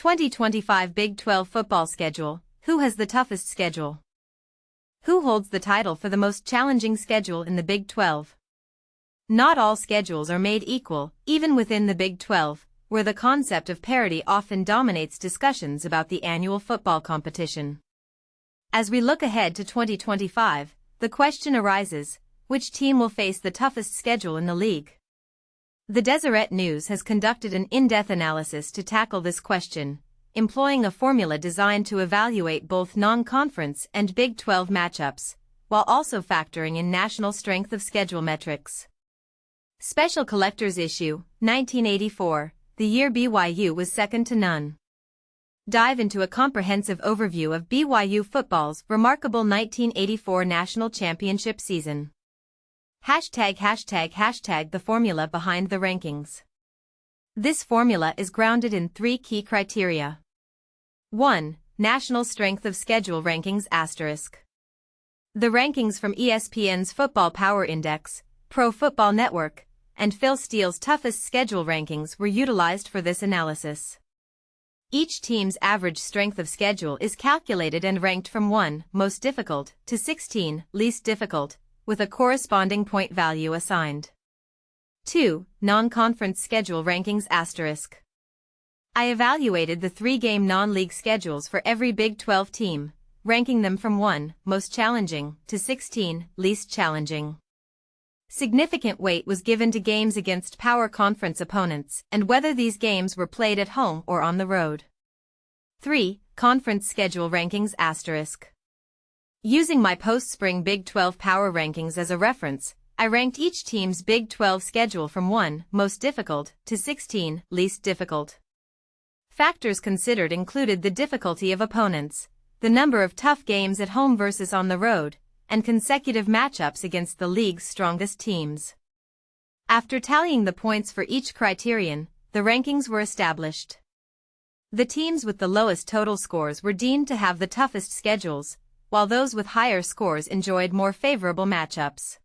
2025 Big 12 football schedule. Who has the toughest schedule? Who holds the title for the most challenging schedule in the Big 12? Not all schedules are made equal, even within the Big 12, where the concept of parity often dominates discussions about the annual football competition. As we look ahead to 2025, the question arises, which team will face the toughest schedule in the league? The Deseret News has conducted an in-depth analysis to tackle this question, employing a formula designed to evaluate both non-conference and Big 12 matchups, while also factoring in national strength of schedule metrics. Special Collector's Issue, 1984, the year BYU was second to none. Dive into a comprehensive overview of BYU football's remarkable 1984 national championship season. ###the formula behind the rankings. This formula is grounded in three key criteria. 1. National Strength of Schedule Rankings *. The rankings from ESPN's Football Power Index, Pro Football Network, and Phil Steele's Toughest Schedule rankings were utilized for this analysis. Each team's average strength of schedule is calculated and ranked from 1, most difficult, to 16, least difficult, with a corresponding point value assigned. 2. Non-conference schedule rankings *. I evaluated the 3-game non-league schedules for every Big 12 team, ranking them from 1, most challenging, to 16, least challenging. Significant weight was given to games against power conference opponents and whether these games were played at home or on the road. 3. Conference schedule rankings *. Using my post-spring Big 12 power rankings as a reference, I ranked each team's Big 12 schedule from 1, most difficult, to 16, least difficult. Factors considered included the difficulty of opponents, the number of tough games at home versus on the road, and consecutive matchups against the league's strongest teams. After tallying the points for each criterion, the rankings were established. The teams with the lowest total scores were deemed to have the toughest schedules, while those with higher scores enjoyed more favorable matchups.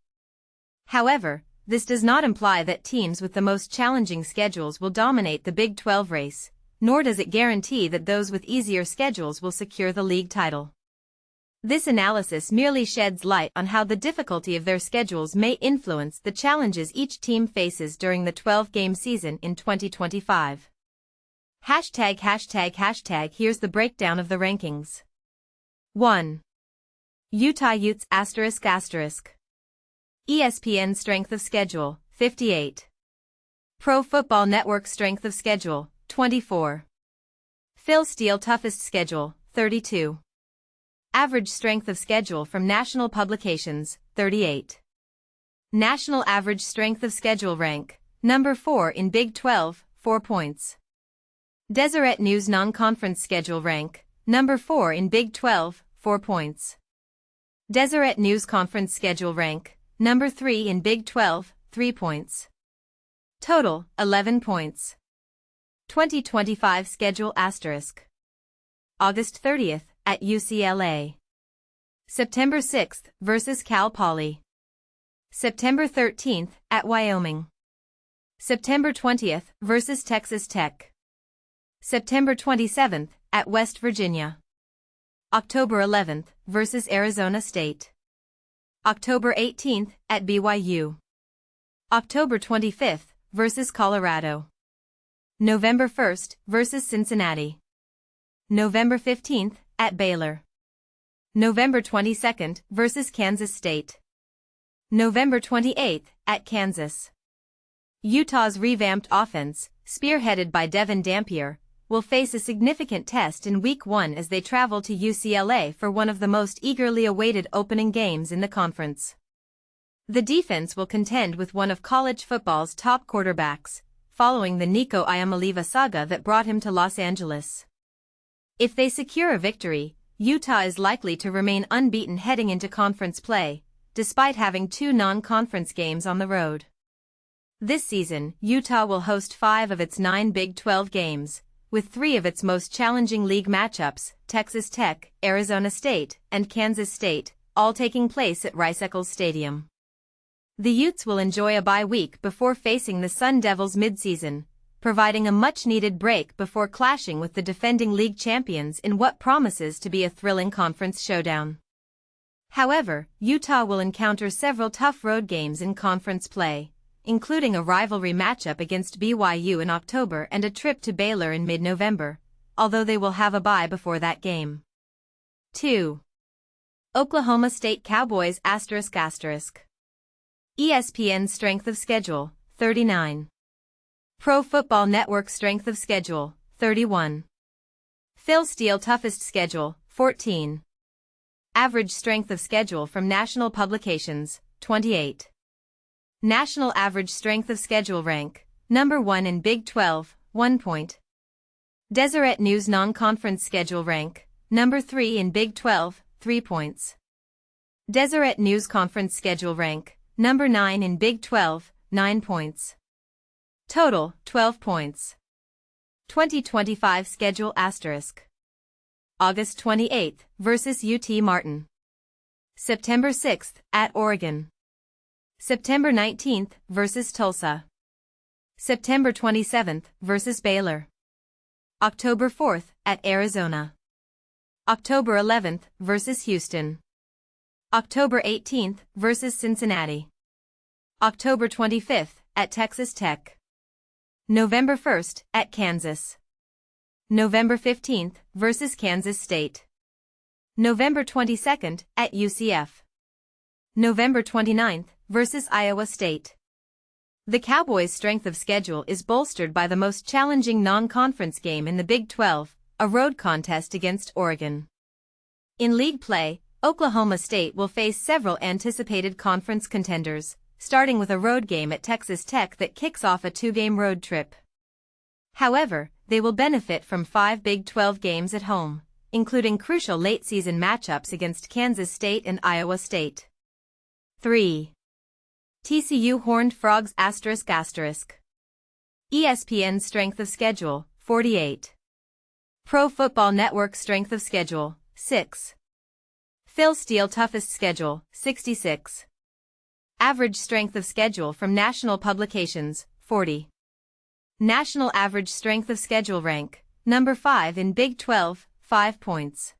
However, this does not imply that teams with the most challenging schedules will dominate the Big 12 race, nor does it guarantee that those with easier schedules will secure the league title. This analysis merely sheds light on how the difficulty of their schedules may influence the challenges each team faces during the 12-game season in 2025. ###Here's the breakdown of the rankings. 1. Utah Utes ***. ESPN Strength of Schedule, 58. Pro Football Network Strength of Schedule, 24. Phil Steele Toughest Schedule, 32. Average Strength of Schedule from National Publications, 38. National Average Strength of Schedule rank, number 4 in Big 12, 4 points. Deseret News Non-Conference Schedule rank, number 4 in Big 12, 4 points. Deseret News Conference Schedule rank, number 3 in Big 12, 3 points. Total, 11 points. 2025 Schedule *. August 30th, at UCLA. September 6th, versus Cal Poly. September 13th, at Wyoming. September 20th, versus Texas Tech. September 27th, at West Virginia. October 11th, versus Arizona State. October 18th, at BYU. October 25th, versus Colorado. November 1st, versus Cincinnati. November 15th, at Baylor. November 22nd, versus Kansas State. November 28th, at Kansas. Utah's revamped offense, spearheaded by Devin Dampier, will face a significant test in Week 1 as they travel to UCLA for one of the most eagerly awaited opening games in the conference. The defense will contend with one of college football's top quarterbacks, following the Nico Iamaleava saga that brought him to Los Angeles. If they secure a victory, Utah is likely to remain unbeaten heading into conference play, despite having 2 non-conference games on the road. This season, Utah will host 5 of its 9 Big 12 games, with 3 of its most challenging league matchups, Texas Tech, Arizona State, and Kansas State, all taking place at Rice-Eccles Stadium. The Utes will enjoy a bye week before facing the Sun Devils midseason, providing a much-needed break before clashing with the defending league champions in what promises to be a thrilling conference showdown. However, Utah will encounter several tough road games in conference play, including a rivalry matchup against BYU in October and a trip to Baylor in mid-November, although they will have a bye before that game. 2. Oklahoma State Cowboys ***. ESPN Strength of Schedule, 39. Pro Football Network Strength of Schedule, 31. Phil Steele Toughest Schedule, 14. Average Strength of Schedule from National Publications, 28. National Average Strength of Schedule Rank, number 1 in Big 12, 1 point. Deseret News Non-Conference Schedule Rank, number 3 in Big 12, 3 points. Deseret News Conference Schedule Rank, number 9 in Big 12, 9 points. Total, 12 points. 2025 Schedule ***. August 28th, versus UT Martin. September 6th, at Oregon. September 19th, versus Tulsa. September 27th, versus Baylor. October 4th, at Arizona. October 11th, versus Houston. October 18th, versus Cincinnati. October 25th, at Texas Tech. November 1st, at Kansas. November 15th, versus Kansas State. November 22nd, at UCF. November 29th, versus Iowa State. The Cowboys' strength of schedule is bolstered by the most challenging non-conference game in the Big 12, a road contest against Oregon. In league play, Oklahoma State will face several anticipated conference contenders, starting with a road game at Texas Tech that kicks off a 2-game road trip. However, they will benefit from 5 Big 12 games at home, including crucial late-season matchups against Kansas State and Iowa State. 3. TCU Horned Frogs ***. ESPN Strength of Schedule, 48. Pro Football Network Strength of Schedule, 6. Phil Steele Toughest Schedule, 66. Average Strength of Schedule from National Publications, 40. National Average Strength of Schedule Rank, number 5 in Big 12, 5 points.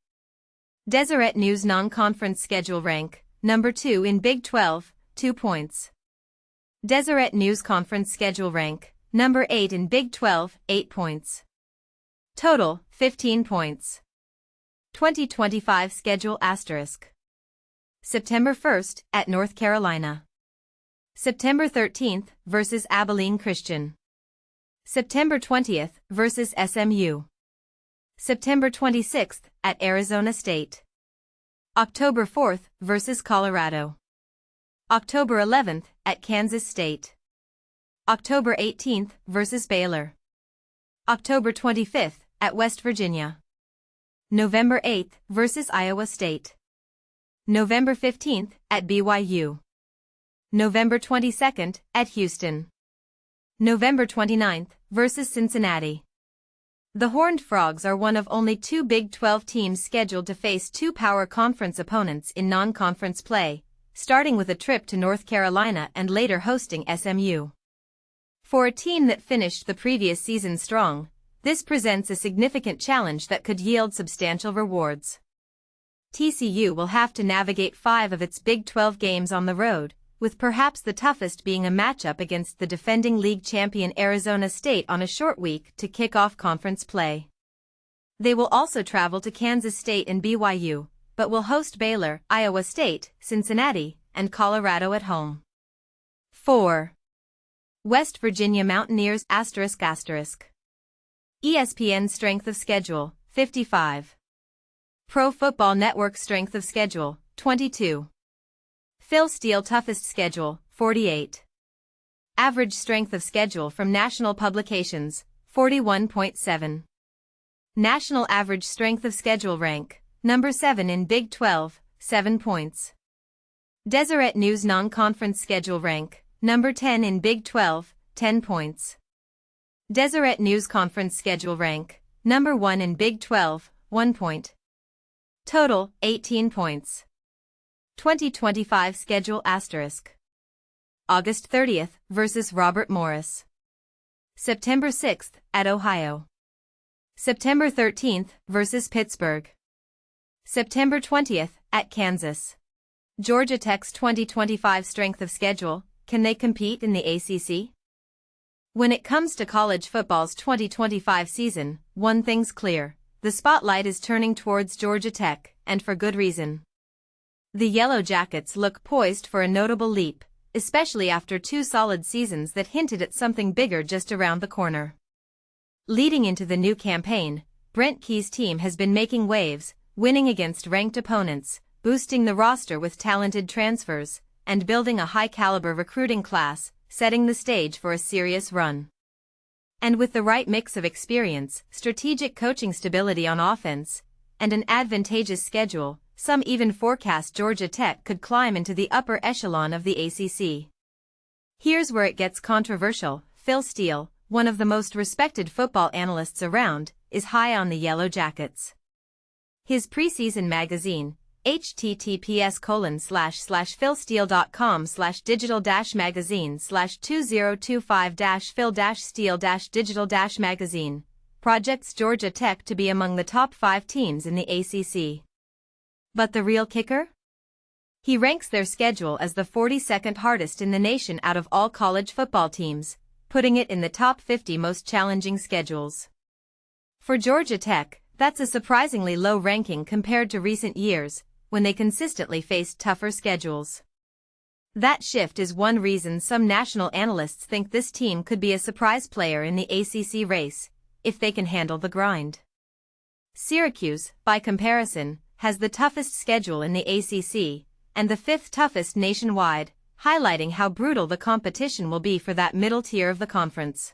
Deseret News Non-Conference Schedule Rank, number 2 in Big 12, 2 points. Deseret News Conference Schedule Rank, number 8 in Big 12, 8 points. Total, 15 points. 2025 Schedule ***. September 1st, at North Carolina. September 13th, versus Abilene Christian. September 20th, versus SMU. September 26th, at Arizona State. October 4th, versus Colorado. October 11th, at Kansas State. October 18th, versus Baylor. October 25th, at West Virginia. November 8th, versus Iowa State. November 15th, at BYU. November 22nd, at Houston. November 29th, versus Cincinnati. The Horned Frogs are one of only 2 Big 12 teams scheduled to face 2 power conference opponents in non-conference play, starting with a trip to North Carolina and later hosting SMU. For a team that finished the previous season strong, this presents a significant challenge that could yield substantial rewards. TCU will have to navigate 5 of its Big 12 games on the road, with perhaps the toughest being a matchup against the defending league champion Arizona State on a short week to kick off conference play. They will also travel to Kansas State and BYU, but will host Baylor, Iowa State, Cincinnati, and Colorado at home. 4. West Virginia Mountaineers ***. ESPN Strength of Schedule, 55. Pro Football Network Strength of Schedule, 22. Phil Steele Toughest Schedule, 48. Average Strength of Schedule from National Publications, 41.7. National Average Strength of Schedule Rank, number 7 in Big 12, 7 points. Deseret News Non-Conference Schedule Rank, number 10 in Big 12, 10 points. Deseret News Conference Schedule Rank, number 1 in Big 12, 1 point. Total, 18 points. 2025 Schedule ***. August 30th, versus Robert Morris. September 6th, at Ohio. September 13th, versus Pittsburgh. September 20th, at Kansas. Georgia Tech's 2025 strength of schedule, can they compete in the ACC? When it comes to college football's 2025 season, one thing's clear: the spotlight is turning towards Georgia Tech, and for good reason. The Yellow Jackets look poised for a notable leap, especially after 2 solid seasons that hinted at something bigger just around the corner. Leading into the new campaign, Brent Key's team has been making waves, winning against ranked opponents, boosting the roster with talented transfers, and building a high-caliber recruiting class, setting the stage for a serious run. And with the right mix of experience, strategic coaching stability on offense, and an advantageous schedule, some even forecast Georgia Tech could climb into the upper echelon of the ACC. Here's where it gets controversial. Phil Steele, one of the most respected football analysts around, is high on the Yellow Jackets. His preseason magazine, https://philsteele.com/digital-magazine/2025-phil-steele-digital-magazine, projects Georgia Tech to be among the top 5 teams in the ACC. But the real kicker? He ranks their schedule as the 42nd hardest in the nation out of all college football teams, putting it in the top 50 most challenging schedules. For Georgia Tech, that's a surprisingly low ranking compared to recent years, when they consistently faced tougher schedules. That shift is one reason some national analysts think this team could be a surprise player in the ACC race, if they can handle the grind. Syracuse, by comparison, has the toughest schedule in the ACC, and the 5th toughest nationwide, highlighting how brutal the competition will be for that middle tier of the conference.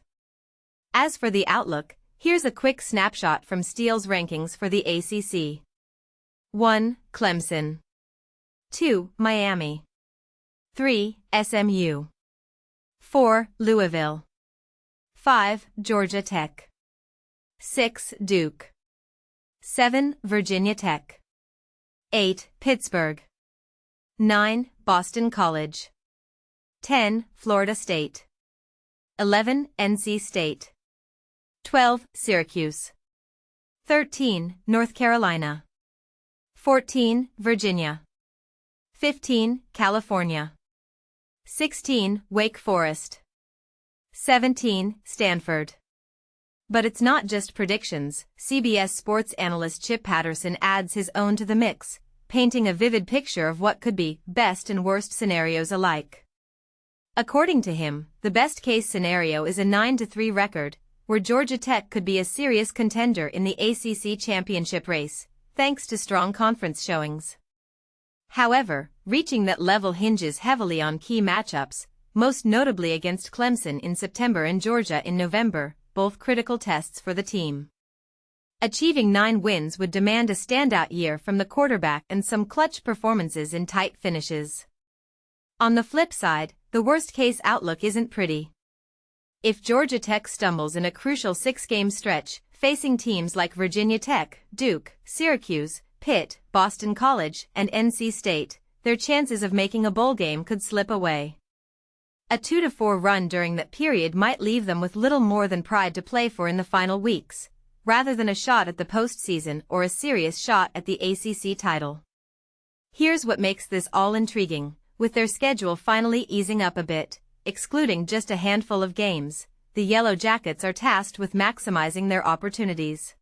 As for the outlook, here's a quick snapshot from Steele's rankings for the ACC. 1. Clemson. 2. Miami. 3. SMU. 4. Louisville. 5. Georgia Tech. 6. Duke. 7. Virginia Tech. 8. Pittsburgh. 9. Boston College. 10. Florida State. 11. NC State. 12. Syracuse. 13. North Carolina. 14. Virginia. 15. California. 16. Wake Forest. 17. Stanford. But it's not just predictions. CBS Sports analyst Chip Patterson adds his own to the mix, painting a vivid picture of what could be best and worst scenarios alike. According to him, the best-case scenario is a 9-3 record, where Georgia Tech could be a serious contender in the ACC championship race, thanks to strong conference showings. However, reaching that level hinges heavily on key matchups, most notably against Clemson in September and Georgia in November, both critical tests for the team. Achieving 9 wins would demand a standout year from the quarterback and some clutch performances in tight finishes. On the flip side, the worst-case outlook isn't pretty. If Georgia Tech stumbles in a crucial 6-game stretch, facing teams like Virginia Tech, Duke, Syracuse, Pitt, Boston College, and NC State, their chances of making a bowl game could slip away. A 2-4 run during that period might leave them with little more than pride to play for in the final weeks, rather than a shot at the postseason or a serious shot at the ACC title. Here's what makes this all intriguing: with their schedule finally easing up a bit, excluding just a handful of games, the Yellow Jackets are tasked with maximizing their opportunities.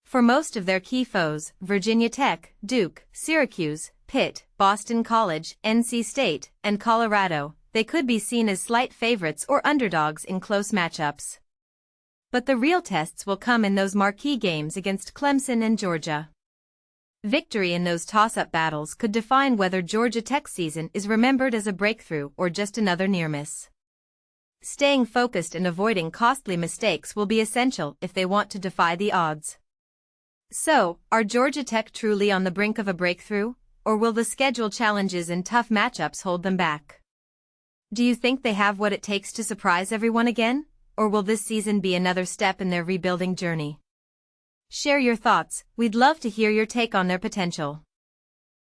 For most of their key foes, Virginia Tech, Duke, Syracuse, Pitt, Boston College, NC State, and Colorado, they could be seen as slight favorites or underdogs in close matchups. But the real tests will come in those marquee games against Clemson and Georgia. Victory in those toss-up battles could define whether Georgia Tech's season is remembered as a breakthrough or just another near-miss. Staying focused and avoiding costly mistakes will be essential if they want to defy the odds. So, are Georgia Tech truly on the brink of a breakthrough, or will the schedule challenges and tough matchups hold them back? Do you think they have what it takes to surprise everyone again, or will this season be another step in their rebuilding journey? Share your thoughts. We'd love to hear your take on their potential.